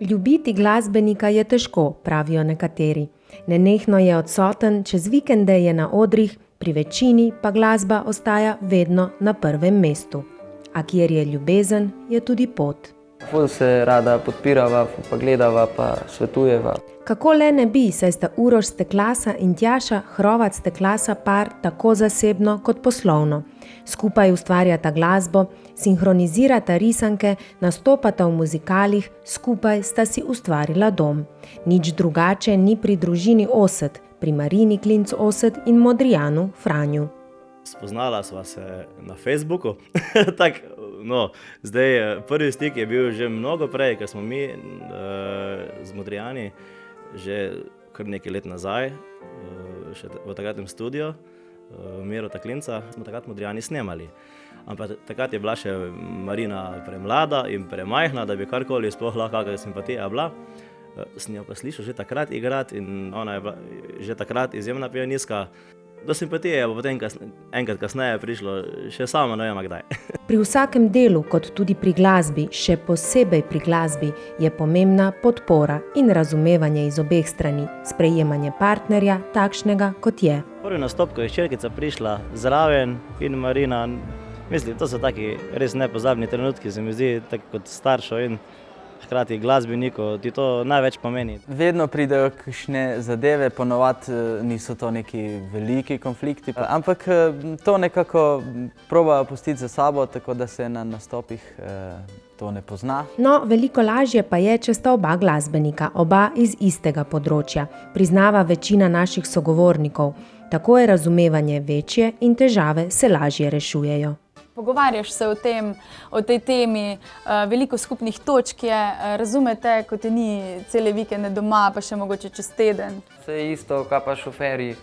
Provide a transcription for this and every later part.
Ljubiti glasbenika je težko, pravijo nekateri. Nenehno je odsoten, čez vikende je na odrih, pri večini pa glasba ostaja vedno na prvem mestu. A kjer je ljubezen, je tudi pot. Ful se rada podpirava, pa gledava, pa svetujeva. Kako le ne bi, saj sta Uroš Steklasa in Tjaša Hrovat Steklasa par tako zasebno kot poslovno. Skupaj ustvarjata glasbo, sinhronizirata risanke, nastopata v muzikalih, skupaj sta si ustvarila dom. Nič drugače ni pri družini Osed, pri Marini Klinc Osed in Modrijanu Franju. Spoznala sva se na Facebooku. Zdaj prvi stik je bil že mnogo prej, ker smo mi z Modrijani že kar nekaj let nazaj, še v takratnem studiu, v Mirota Klinca, smo takrat Modrijani snemali. Ampak takrat je bila še Marina premlada in premajhna, da bi karkoli sploh lahko kakšna simpatija bila. Sem jo pa slišal že takrat igrati in ona je bila že takrat izjemna pianistka. Do simpatije je potem enkrat kasneje prišlo, še sama ne vem kdaj. Pri vsakem delu, kot tudi pri glasbi, še posebej pri glasbi, je pomembna podpora in razumevanje iz obeh strani, sprejemanje partnerja takšnega, kot je. Prvi nastop, ko je hčerkica prišla zraven in Marina, mislim, to so taki res nepozabni trenutki, se mi zdi, tako kot staršev in hkrati glasbenikov, ti to največ pomeni. Vedno pridejo kakšne zadeve, ponovadi niso to neki veliki konflikti, ampak to nekako probajo pustiti za sabo, tako da se na nastopih to ne pozna. No, veliko lažje pa je, če sta oba glasbenika, oba iz istega področja, priznava večina naših sogovornikov. Tako je razumevanje večje in težave se lažje rešujejo. Pogovarjaš se o tej temi, veliko skupnih točk je, razumete, ko te ni cele vikende doma, pa še mogoče čez teden. Vse je isto, kaj pa šoferji,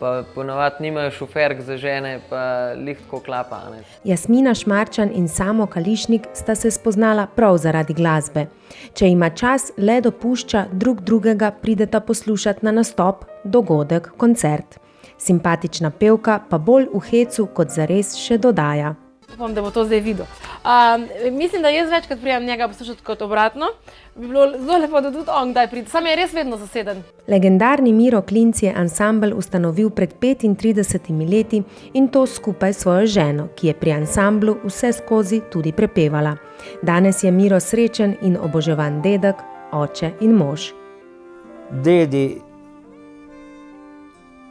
pa ponavadi nimajo šoferk za žene, pa lihtko klapa. Ne? Jasmina Šmarčan in Samo Kališnik sta se spoznala prav zaradi glasbe. Če ima čas le dopušča, drug drugega prideta poslušati na nastop, dogodek, koncert. Simpatična pevka pa bolj v hecu kot zares še dodaja. Upam, da bo to zdaj videl. Mislim, da jaz večkrat prijam njega poslušati kot obratno. Bi bilo zelo lepo, da tudi on kdaj pride. Sam je res vedno zaseden. Legendarni Miro Klinc je ansambel ustanovil pred 35 leti in to skupaj s svojo ženo, ki je pri ansamblu vse skozi tudi prepevala. Danes je Miro srečen in oboževan dedek, oče in mož. Dedi,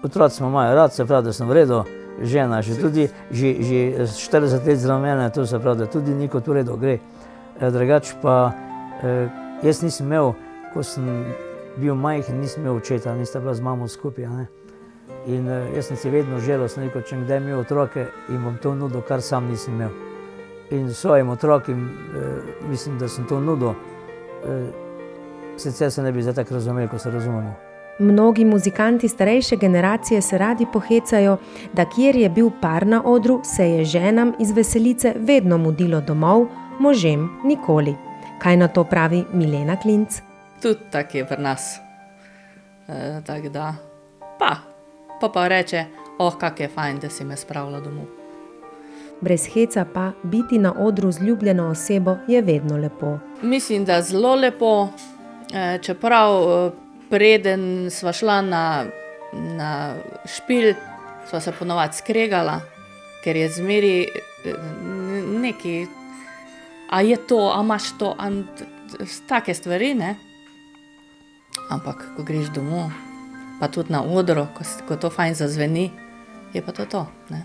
otroci smo imajo rad, se pravi, da sem v redu. Žena, že 40 let zraven mene, to se pravi, da tudi ni kot v redu gre. Drugače pa, jaz nisem imel, ko sem bil majhen, nisem imel očeta, nista bila z mamo skupaj. Ne? In jaz sem si vedno želel, sem rekel, če kdaj imel otroke in bom to nudil, kar sam nisem imel. In svojim otrokom, mislim, da sem to nudil, sicer se ne bi zdaj tako razumeli, ko se razumemo. Mnogi muzikanti starejše generacije se radi pohecajo, da kjer je bil par na odru, se je ženam iz veselice vedno mudilo domov, možem nikoli. Kaj na to pravi Milena Klinc? Tudi tak je pri nas. Tak da. Pa reče, kak je fajn, da si me spravila domov. Brez heca pa biti na odru z ljubljeno osebo je vedno lepo. Mislim, da zelo lepo, čeprav preden sva šla na špil, sva se ponovadi skregala, ker je zmeri neki, a je to, a imaš to, take stvari, ne? Ampak, ko greš domov, pa tudi na odro, ko to fajn zazveni, je pa to, ne?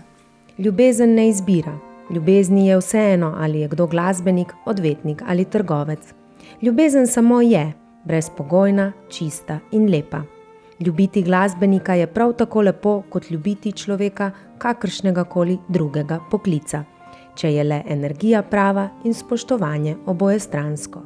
Ljubezen ne izbira. Ljubezni je vseeno, ali je kdo glasbenik, odvetnik ali trgovec. Ljubezen samo je, brezpogojna, čista in lepa. Ljubiti glasbenika je prav tako lepo, kot ljubiti človeka kakršnega koli drugega poklica, če je le energija prava in spoštovanje obojestransko.